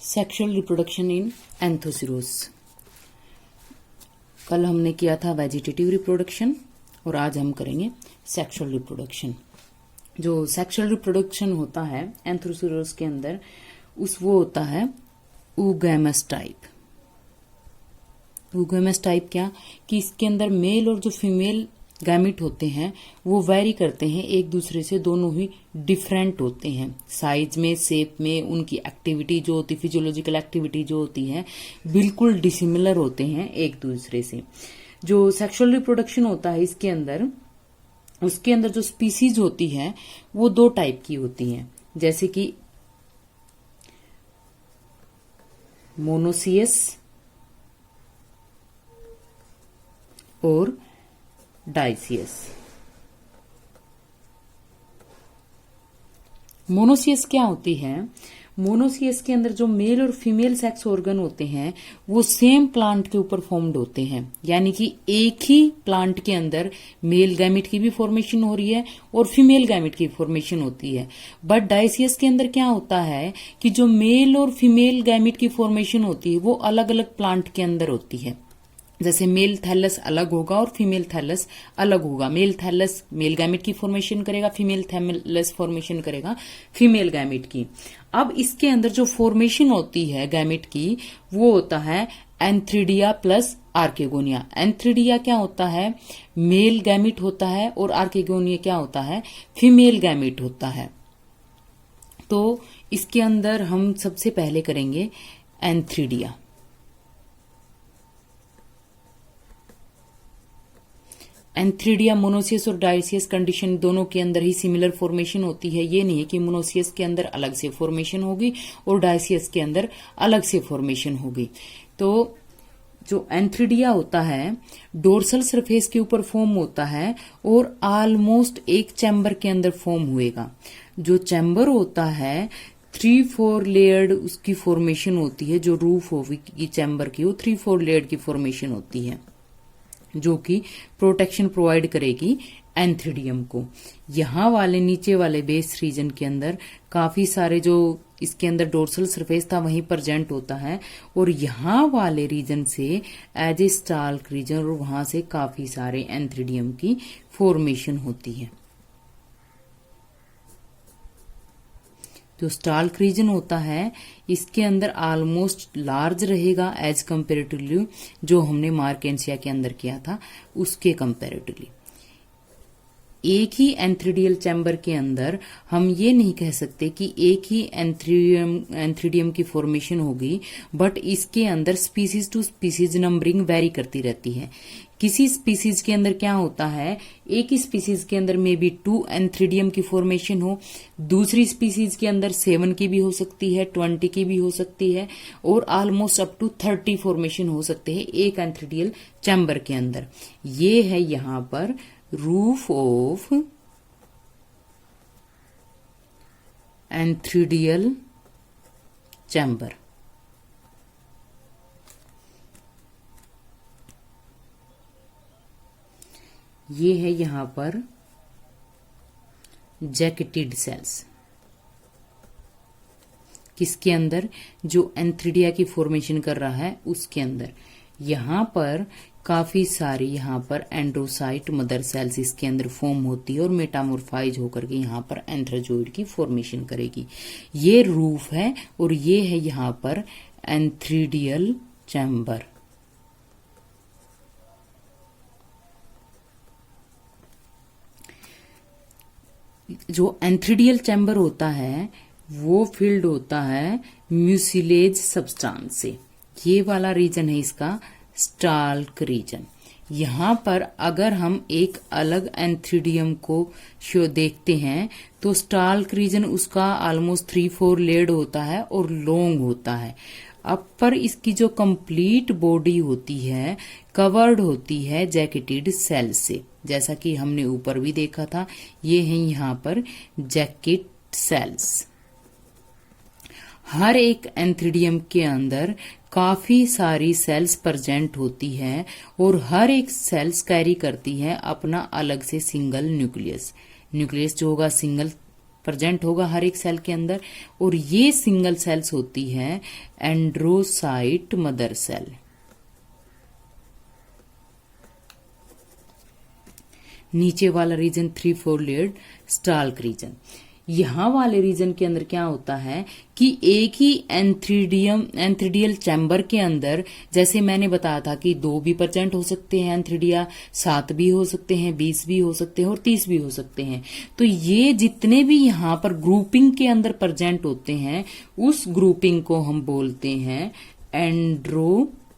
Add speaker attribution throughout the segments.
Speaker 1: Sexual reproduction in Anthoceros. कल हमने किया था वेजिटेटिव रिप्रोडक्शन और आज हम करेंगे सेक्सुअल रिप्रोडक्शन। जो सेक्सुअल रिप्रोडक्शन होता है एंथोसिरोस के अंदर वो होता है oogamous टाइप। oogamous टाइप क्या कि इसके अंदर मेल और जो फीमेल गैमिट होते हैं वो वैरी करते हैं एक दूसरे से, दोनों ही डिफरेंट होते हैं साइज में, शेप में, उनकी एक्टिविटी जो होती है, फिजियोलॉजिकल एक्टिविटी जो होती है बिल्कुल डिसिमिलर होते हैं एक दूसरे से। जो सेक्सुअल रिप्रोडक्शन होता है इसके अंदर, उसके अंदर जो स्पीसीज होती है वो दो टाइप की होती हैं, जैसे कि मोनोसियस और डाइसियस। मोनोसियस क्या होती है? मोनोसियस के अंदर जो मेल और फीमेल सेक्स ऑर्गन होते हैं वो सेम प्लांट के ऊपर फॉर्म्ड होते हैं, यानी कि एक ही प्लांट के अंदर मेल गैमिट की भी फॉर्मेशन हो रही है और फीमेल गैमिट की फॉर्मेशन होती है। बट डाइसियस के अंदर क्या होता है कि जो मेल और फीमेल गैमिट की फॉर्मेशन होती है वो अलग अलग प्लांट के अंदर होती है। जैसे मेल थैलस अलग होगा और फीमेल थैलस अलग होगा। मेल थैलस मेल गैमिट की फॉर्मेशन करेगा, फीमेल थैलस फॉर्मेशन करेगा फीमेल गैमिट की। अब इसके अंदर जो फॉर्मेशन होती है गैमिट की वो होता है एंथ्रीडिया प्लस आर्केगोनिया। एंथ्रीडिया क्या होता है? मेल गैमिट होता है और आर्केगोनिया क्या होता है? फीमेल गैमिट होता है। तो इसके अंदर हम सबसे पहले करेंगे एंथ्रीडिया। एंथ्रीडिया मोनोसियस और डाइसियस कंडीशन दोनों के अंदर ही सिमिलर फॉर्मेशन होती है। ये नहीं है कि मोनोसियस के अंदर अलग से फॉर्मेशन होगी और डाइसियस के अंदर अलग से फॉर्मेशन होगी। तो जो एंथ्रीडिया होता है डोर्सल सरफेस के ऊपर फॉर्म होता है और ऑलमोस्ट एक चैम्बर के अंदर फॉर्म हुएगा। जो चैम्बर होता है 3-4 लेयर्ड उसकी फॉर्मेशन होती है। जो रूफ होगी चैम्बर की वो 3-4 लेयर्ड की फॉर्मेशन होती है जो कि प्रोटेक्शन प्रोवाइड करेगी एंथ्रीडियम को। यहाँ वाले नीचे वाले बेस रीजन के अंदर काफी सारे जो इसके अंदर डोर्सल सरफेस था वहीं प्रेजेंट होता है और यहाँ वाले रीजन से एज ए स्टाल्क रीजन और वहां से काफी सारे एंथ्रीडियम की फॉर्मेशन होती है। जो स्टाल्क रीजन होता है इसके अंदर ऑलमोस्ट लार्ज रहेगा एज कंपेरेटिवली जो हमने मार्केंसिया के अंदर किया था उसके कंपेरेटिवली। एक ही एंथ्रीडियल चैम्बर के अंदर हम ये नहीं कह सकते कि एक ही एंथ्रीडियम की फॉर्मेशन होगी, बट इसके अंदर species to species numbering vary करती रहती है। किसी स्पीसीज के अंदर क्या होता है, एक ही स्पीसीज के अंदर मे बी 2 एंथ्रीडियम की फॉर्मेशन हो, दूसरी स्पीसीज के अंदर 7 की भी हो सकती है, 20 की भी हो सकती है और ऑलमोस्ट अप टू 30 फॉर्मेशन हो सकते हैं एक एंथ्रीडियल चैम्बर के अंदर। ये है यहाँ पर रूफ ऑफ एंथ्रीडियल चैम्बर। ये है यहां पर जैकेटेड सेल्स किसके अंदर? जो एंथ्रीडिया की फॉर्मेशन कर रहा है उसके अंदर। यहां पर काफी सारी यहाँ पर एंड्रोसाइट मदर सेल्स इसके अंदर फॉर्म होती है और मेटामॉर्फाइज होकर के यहाँ पर एंथ्राजोइड की फॉर्मेशन करेगी। ये रूफ है और ये है यहाँ पर एंथ्रीडियल चैम्बर। जो एंथ्रीडियल चैम्बर होता है वो फिल्ड होता है म्यूसिलेज सब्सटेंस से। ये वाला रीजन है इसका स्टाल्क रीजन। यहाँ पर अगर हम एक अलग एंथ्रीडियम को शो देखते हैं तो स्टाल्क रीजन उसका ऑलमोस्ट 3-4 लेयर्ड होता है और लॉन्ग होता है। अब पर इसकी जो कंप्लीट बॉडी होती है कवर्ड होती है जैकेटेड सेल से, जैसा कि हमने ऊपर भी देखा था। ये है यहाँ पर जैकेट सेल्स। हर एक एंथ्रीडियम के अंदर काफी सारी सेल्स प्रेजेंट होती है और हर एक सेल्स कैरी करती है अपना अलग से सिंगल न्यूक्लियस। न्यूक्लियस जो होगा सिंगल प्रेजेंट होगा हर एक सेल के अंदर। और ये सिंगल सेल्स होती है एंड्रोसाइट मदर सेल। नीचे वाला रीजन 3-4 स्टाल्क रीजन। यहां वाले रीजन के अंदर क्या होता है कि एक ही एंथ्रीडियल चैम्बर के अंदर, जैसे मैंने बताया था कि 2 भी प्रेजेंट हो सकते हैं एंथ्रीडिया, 7 भी हो सकते हैं, 20 भी हो सकते हैं और 30 भी हो सकते हैं। तो ये जितने भी यहां पर ग्रुपिंग के अंदर प्रेजेंट होते हैं उस ग्रुपिंग को हम बोलते हैं एंड्रोसिया।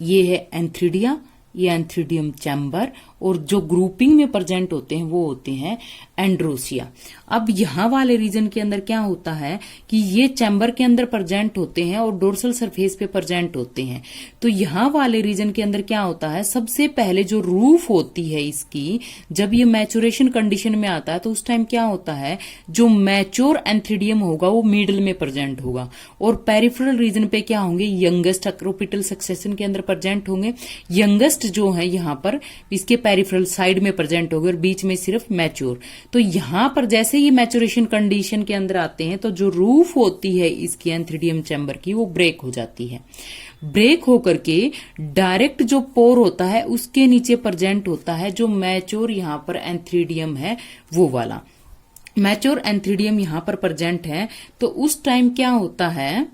Speaker 1: ये है एंथ्रीडिया, ये एंथ्रीडियम चैम्बर, और जो ग्रुपिंग में प्रेजेंट होते हैं वो होते हैं एंड्रोसिया। अब यहां वाले रीजन के अंदर क्या होता है कि ये चैम्बर के अंदर प्रेजेंट होते हैं और डोर्सल सरफेस पे प्रेजेंट होते हैं। तो यहां वाले रीजन के अंदर क्या होता है, सबसे पहले जो रूफ होती है इसकी, जब ये मैचुरेशन कंडीशन में आता है तो उस टाइम क्या होता है, जो मैच्योर एंथ्रीडियम होगा वो मिडल में प्रेजेंट होगा और पेरिफेरल रीजन पे क्या होंगे, यंगेस्ट एक्रोपिटल सक्सेशन के अंदर प्रेजेंट होंगे। यंगेस्ट जो है यहां पर इसके पेरिफेरल साइड में प्रेजेंट होंगे और बीच में सिर्फ मैच्योर। तो यहां पर जैसे ही मैचुरेशन कंडीशन के अंदर आते हैं तो जो रूफ होती है इसकी एंथ्रीडियम चैम्बर की वो ब्रेक हो जाती है। ब्रेक होकर के डायरेक्ट जो पोर होता है उसके नीचे प्रेजेंट होता है जो मैच्योर यहां पर एंथ्रीडियम है वो वाला। मैच्योर एंथ्रीडियम यहां पर प्रेजेंट है तो उस टाइम क्या होता है,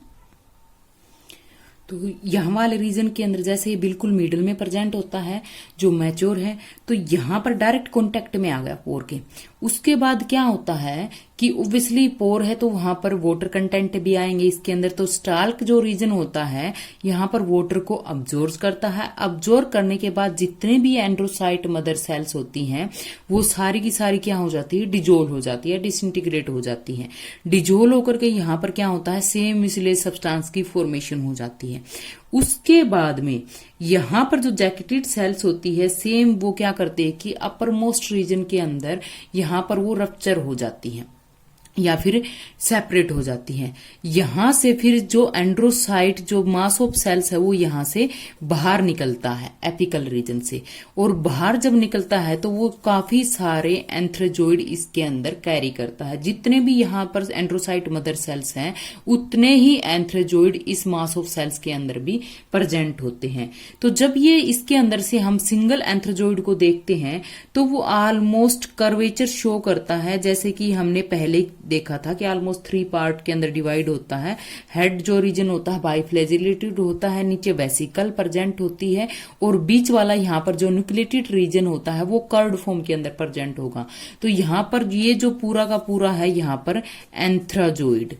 Speaker 1: तो यहां वाले रीजन के अंदर जैसे ये बिल्कुल मिडल में प्रेजेंट होता है जो मैच्योर है, तो यहां पर डायरेक्ट कांटेक्ट में आ गया पोर के। उसके बाद क्या होता है कि ऑब्वियसली पोर है तो वहां पर वाटर कंटेंट भी आएंगे इसके अंदर। तो स्टाल्क जो रीजन होता है यहां पर वाटर को अब्जॉर्ब करता है। अब्जॉर्ब करने के बाद जितने भी एंड्रोसाइट मदर सेल्स होती हैं वो सारी की सारी क्या हो जाती है, डिजोल हो जाती है, डिसइंटीग्रेट हो जाती है। डिजोल होकर के यहां पर क्या होता है, सेम मिसलेनियस सब्सटेंस की फॉर्मेशन हो जाती है। उसके बाद में यहां पर जो जैकेटेड सेल्स होती है सेम वो क्या करते हैं कि अपर मोस्ट रीजन के अंदर यहां पर वो रप्चर हो जाती है या फिर सेपरेट हो जाती हैं। यहां से फिर जो एंड्रोसाइट जो मास ऑफ सेल्स है वो यहां से बाहर निकलता है एपिकल रीजन से, और बाहर जब निकलता है तो वो काफी सारे एंथ्रोजोइड इसके अंदर कैरी करता है। जितने भी यहां पर एंड्रोसाइट मदर सेल्स हैं उतने ही एंथ्रोजोइड इस मास ऑफ सेल्स के अंदर भी प्रेजेंट होते हैं। तो जब ये इसके अंदर से हम सिंगल एंथ्रोजोइड को देखते हैं तो वो ऑलमोस्ट कर्वेचर शो करता है, जैसे कि हमने पहले देखा था कि ऑलमोस्ट 3 पार्ट के अंदर डिवाइड होता है। हेड जो रीजन होता है बाइफ्लैजिलेटेड होता है, नीचे वेसिकल प्रेजेंट होती है, और बीच वाला यहाँ पर जो न्यूक्लिएटेड रीजन होता है वो कर्ड फॉर्म के अंदर प्रेजेंट होगा। तो यहाँ पर ये जो पूरा का पूरा है यहाँ पर एंथ्राजोइड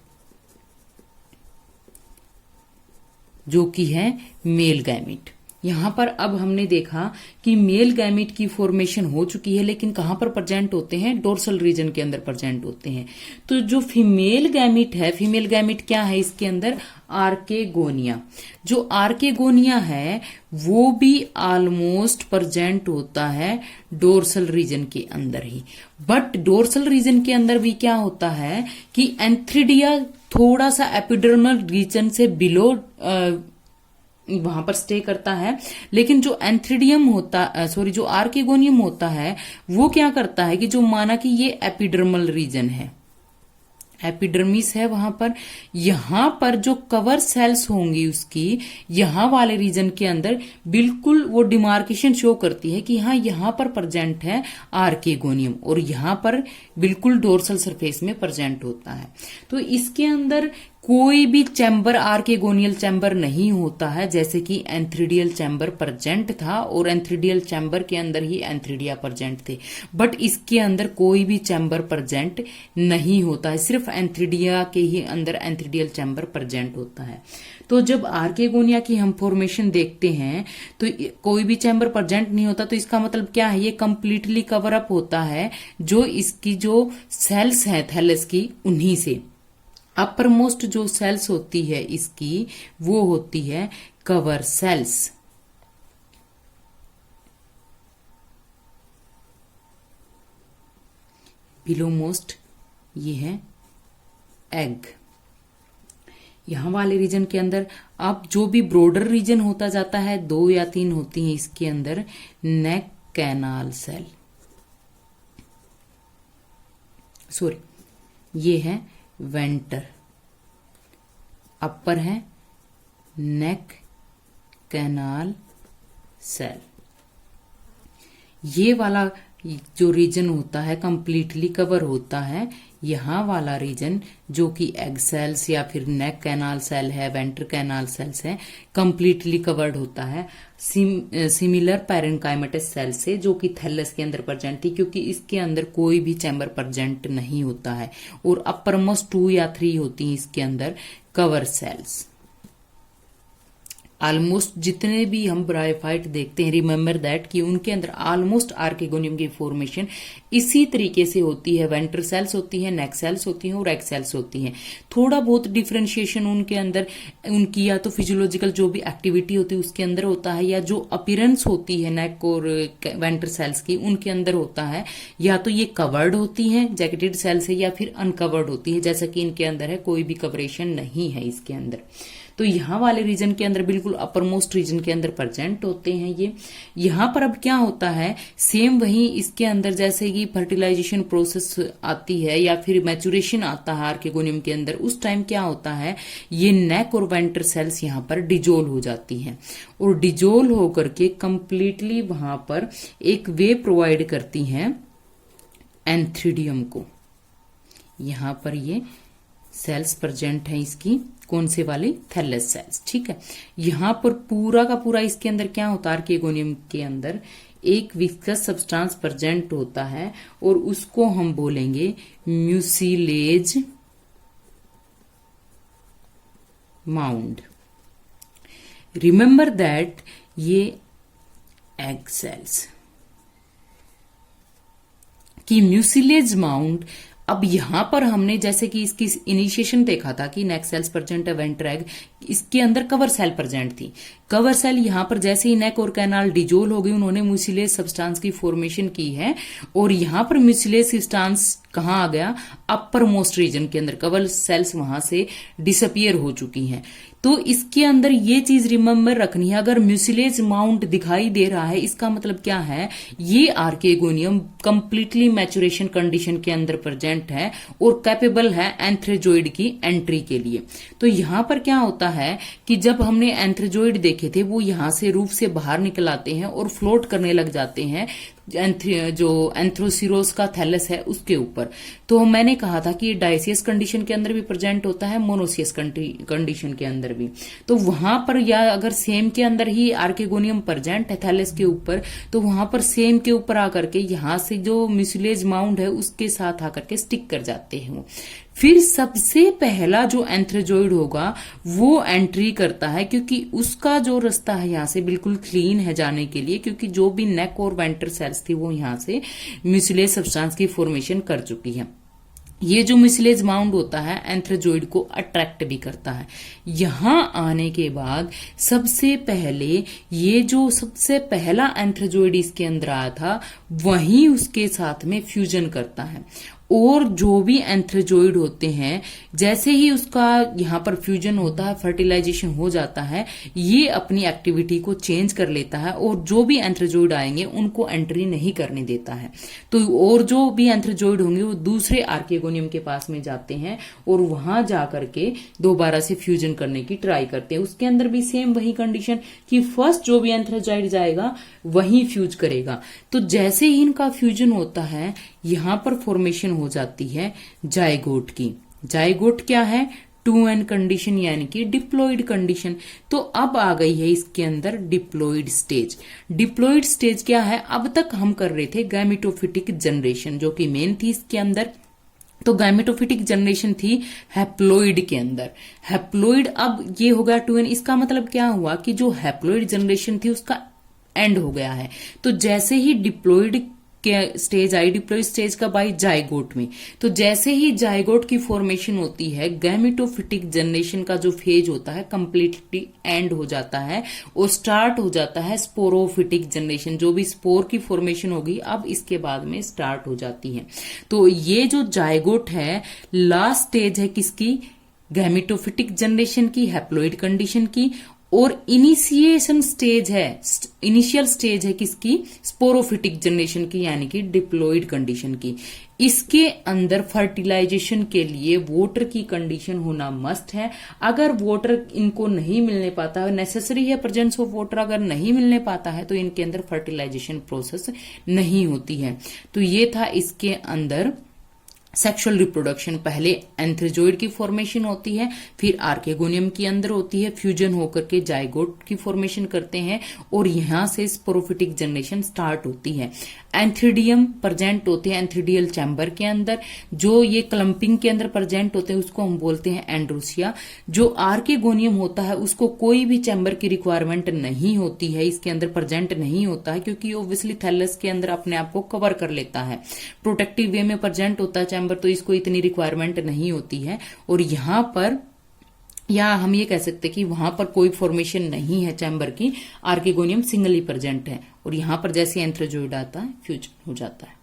Speaker 1: जो कि है मेल गैमेट। यहां पर अब हमने देखा कि मेल गैमेट की फॉर्मेशन हो चुकी है, लेकिन कहां पर प्रेजेंट होते हैं, डोर्सल रीजन के अंदर प्रेजेंट होते हैं। तो जो फीमेल गैमेट है, फीमेल गैमेट क्या है इसके अंदर, आर्केगोनिया। जो आर्केगोनिया है वो भी ऑलमोस्ट प्रेजेंट होता है डोर्सल रीजन के अंदर ही। बट डोर्सल रीजन के अंदर भी क्या होता है कि एंथ्रीडिया थोड़ा सा एपिडर्मल रीजन से बिलो वहां पर स्टे करता है, लेकिन जो एंथ्रीडियम होता जो आर्केगोनियम होता है वो क्या करता है कि जो माना कि ये एपिडर्मल रीजन है, एपिडर्मिस है वहां पर, यहां पर जो कवर सेल्स होंगी उसकी यहां वाले रीजन के अंदर बिल्कुल वो डिमार्केशन शो करती है कि हाँ यहां पर प्रेजेंट है आर्केगोनियम और यहां पर बिल्कुल डोर्सल सरफेस में प्रेजेंट होता है। तो इसके अंदर कोई भी चैम्बर आर्केगोनियल चैम्बर नहीं होता है, जैसे कि एंथ्रीडियल चैम्बर प्रेजेंट था और एंथ्रीडियल चैम्बर के अंदर ही एंथ्रीडिया प्रेजेंट थे। बट इसके अंदर कोई भी चैम्बर प्रेजेंट नहीं होता है, सिर्फ एंथ्रीडिया के ही अंदर एंथ्रीडियल चैम्बर प्रेजेंट होता है। तो जब आर्केगोनिया की हम फॉर्मेशन देखते हैं तो कोई भी चैम्बर प्रेजेंट नहीं होता, तो इसका मतलब क्या है, ये कंप्लीटली कवर अप होता है जो इसकी जो सेल्स हैं थैलस की उन्हीं से। अपर मोस्ट जो सेल्स होती है इसकी वो होती है कवर सेल्स। बिलो मोस्ट ये है एग। यहां वाले रीजन के अंदर अब जो भी ब्रॉडर रीजन होता जाता है, 2 या 3 होती हैं इसके अंदर, नेक, कैनाल सेल, सॉरी ये है वेंटर, अपर है नेक कैनाल सेल। ये वाला जो रीजन होता है कंप्लीटली कवर होता है, यहाँ वाला रीजन जो कि एग सेल्स या फिर नेक कैनाल सेल है, वेंटर कैनाल सेल्स है, कंप्लीटली कवर्ड होता है सिमिलर पैरेन्काइमेटस सेल से, जो कि थैलस के अंदर प्रेजेंट थी, क्योंकि इसके अंदर कोई भी चैम्बर प्रेजेंट नहीं होता है। और अपर मोस्ट 2 या 3 होती हैं इसके अंदर कवर सेल्स। ऑलमोस्ट जितने भी हम ब्रायोफाइट देखते हैं, रिमेम्बर दैट कि उनके अंदर ऑलमोस्ट आर्केगोनियम की फॉर्मेशन इसी तरीके से होती है। वेंटर सेल्स होती है, नेक सेल्स होती हैं और एग सेल्स होती हैं। थोड़ा बहुत डिफरेंशिएशन उनके अंदर उनकी या तो फिजियोलॉजिकल जो भी एक्टिविटी होती है उसके अंदर होता है, या जो अपीयरेंस होती है नेक और वेंटर सेल्स की उनके अंदर होता है। या तो ये कवर्ड होती हैं जैकेटेड सेल से, या फिर अनकवर्ड होती है, जैसा कि इनके अंदर है, कोई भी कवरेशन नहीं है इसके अंदर। तो यहाँ वाले रीजन के अंदर बिल्कुल अपर मोस्ट रीजन के अंदर प्रेजेंट होते हैं ये। यहाँ पर अब क्या होता है, सेम वही इसके अंदर जैसे कि फर्टिलाइजेशन प्रोसेस आती है या फिर मैचुरेशन आता है आर्केगोनियम के अंदर, उस टाइम क्या होता है, ये नेक और वेंटर सेल्स यहाँ पर डिजोल हो जाती हैं और डिजोल होकर के कंप्लीटली वहां पर एक वे प्रोवाइड करती हैं एंथ्रीडियम को। यहाँ पर ये सेल्स प्रेजेंट है इसकी, कौन से वाली, थैलस सेल्स, ठीक है। यहाँ पर पूरा का पूरा इसके अंदर क्या होता है, आर्केगोनियम के अंदर एक विस्कस सब्सटेंस प्रेजेंट होता है और उसको हम बोलेंगे म्यूसिलेज माउंड। रिमेंबर दैट ये एग सेल्स की म्यूसिलेज माउंड। अब यहां पर हमने जैसे कि इसकी इनिशिएशन देखा था कि नेक सेल्स प्रेजेंट है, वेंटर एग, इसके अंदर कवर सेल प्रेजेंट थी। कवर सेल यहां पर जैसे ही नेक और कैनाल डिजोल हो गई, उन्होंने म्यूसिलेज सब्सटेंस की फॉर्मेशन की है और यहां पर म्यूसिलेज सब्सटेंस कहां आ गया, अपर मोस्ट रीजन के अंदर। कवर सेल्स वहां से डिसअपियर हो चुकी हैं। तो इसके अंदर ये चीज रिमेंबर रखनी है, अगर म्यूसिलेज माउंट दिखाई दे रहा है इसका मतलब क्या है, ये आर्केगोनियम कंप्लीटली मैचुरेशन कंडीशन के अंदर प्रेजेंट है और कैपेबल है एंथ्रेजोइड की एंट्री के लिए। तो यहां पर क्या होता है कि जब हमने एंथ्रेजोइड देखे थे, वो यहां से रूफ से बाहर निकल आते हैं और फ्लोट करने लग जाते हैं जो एंथ्रोसिरोस का थैलस है उसके ऊपर। तो मैंने कहा था कि ये डायसियस कंडीशन के अंदर भी प्रेजेंट होता है, मोनोसियस कंडीशन के अंदर भी। तो वहां पर या अगर सेम के अंदर ही आर्केगोनियम प्रेजेंट है थैलस के ऊपर, तो वहां पर सेम के ऊपर आकर के यहां से जो म्यूसिलेज माउंड है उसके साथ आकर के स्टिक कर जाते हैं वो। फिर सबसे पहला जो एंथ्रेजोइड होगा वो एंट्री करता है, क्योंकि उसका जो रास्ता है यहाँ से बिल्कुल क्लीन है जाने के लिए, क्योंकि जो भी नेक और वेंटर सेल्स थी वो यहाँ से म्यूसिलेज सब्सटेंस की फॉर्मेशन कर चुकी है। ये जो म्यूसिलेज माउंड होता है एंथ्रेजोइड को अट्रैक्ट भी करता है। यहां आने के बाद सबसे पहले ये जो सबसे पहला एंथ्रेजोइड इसके अंदर आया था वही उसके साथ में फ्यूजन करता है और जो भी एंथ्रेजोइड होते हैं जैसे ही उसका यहाँ पर फ्यूजन होता है, फर्टिलाइजेशन हो जाता है, ये अपनी एक्टिविटी को चेंज कर लेता है और जो भी एंथ्रेजोइड आएंगे उनको एंट्री नहीं करने देता है। तो और जो भी एंथ्रेजोइड होंगे वो दूसरे आर्केगोनियम के पास में जाते हैं और वहां जाकर के दोबारा से फ्यूजन करने की ट्राई करते हैं। उसके अंदर भी सेम वही कंडीशन कि फर्स्ट जो भी एंथ्रेजोइड जाएगा वही फ्यूज करेगा। तो जैसे ही इनका फ्यूजन होता है यहां पर फॉर्मेशन हो जाती है जाइगोट की। जाइगोट क्या है, 2n कंडीशन यानी कि डिप्लॉइड कंडीशन। तो अब आ गई है इसके अंदर डिप्लॉइड स्टेज। डिप्लॉइड स्टेज क्या है, अब तक हम कर रहे थे गैमेटोफिटिक जनरेशन जो कि मेन थी इसके अंदर। तो गैमेटोफिटिक जनरेशन थी हैप्लोइड के अंदर। हैप्लोइड अब ये हो गया 2n। इसका मतलब क्या हुआ कि जो हैप्लोइड जनरेशन थी उसका एंड हो गया है। तो जैसे ही डिप्लॉइड के स्टेज आई, डिप्लॉइड स्टेज कब आई, जाइगोट में। तो जैसे ही जाइगोट की फॉर्मेशन होती है गैमेटोफिटिक जनरेशन का जो फेज होता है कंप्लीटली एंड हो जाता है और स्टार्ट हो जाता है स्पोरोफिटिक जनरेशन। जो भी स्पोर की फॉर्मेशन होगी अब इसके बाद में स्टार्ट हो जाती है। तो ये जो जाइगोट है लास्ट स्टेज है किसकी, गैमेटोफिटिक जनरेशन की, हैप्लोइड कंडीशन की। और इनिशिएशन स्टेज है, इनिशियल स्टेज है किसकी, स्पोरोफिटिक जनरेशन की, यानी कि डिप्लॉइड कंडीशन की। इसके अंदर फर्टिलाइजेशन के लिए वाटर की कंडीशन होना मस्ट है। अगर वाटर इनको नहीं मिलने पाता है, नेसेसरी है प्रेजेंस ऑफ वाटर, अगर नहीं मिलने पाता है तो इनके अंदर फर्टिलाइजेशन प्रोसेस नहीं होती है। तो ये था इसके अंदर सेक्सुअल रिप्रोडक्शन। पहले एंथ्रोजोइड की फॉर्मेशन होती है, फिर आर्केगोनियम के अंदर होती है, फ्यूजन होकर के जाइगोट की फॉर्मेशन करते हैं और यहां से स्पोरोफिटिक जनरेशन स्टार्ट होती है। एंथ्रिडियम प्रेजेंट होते हैं एंथ्रिडियल चैम्बर के अंदर, जो ये क्लंपिंग के अंदर प्रेजेंट होते हैं उसको हम बोलते हैं एंड्रोसिया। जो आर्केगोनियम होता है उसको कोई भी चैम्बर की रिक्वायरमेंट नहीं होती है, इसके अंदर प्रेजेंट नहीं होता है, क्योंकि ऑब्वियसली थैलस के अंदर अपने आप को कवर कर लेता है, प्रोटेक्टिव वे में प्रेजेंट होता है चैम्बर, तो इसको इतनी रिक्वायरमेंट नहीं होती है। और यहां पर, या हम ये कह सकते हैं कि वहां पर कोई फॉर्मेशन नहीं है चैम्बर की, आर्केगोनियम सिंगली प्रेजेंट है, और यहां पर जैसे एंथ्रोजोइड आता है फ्यूजन हो जाता है।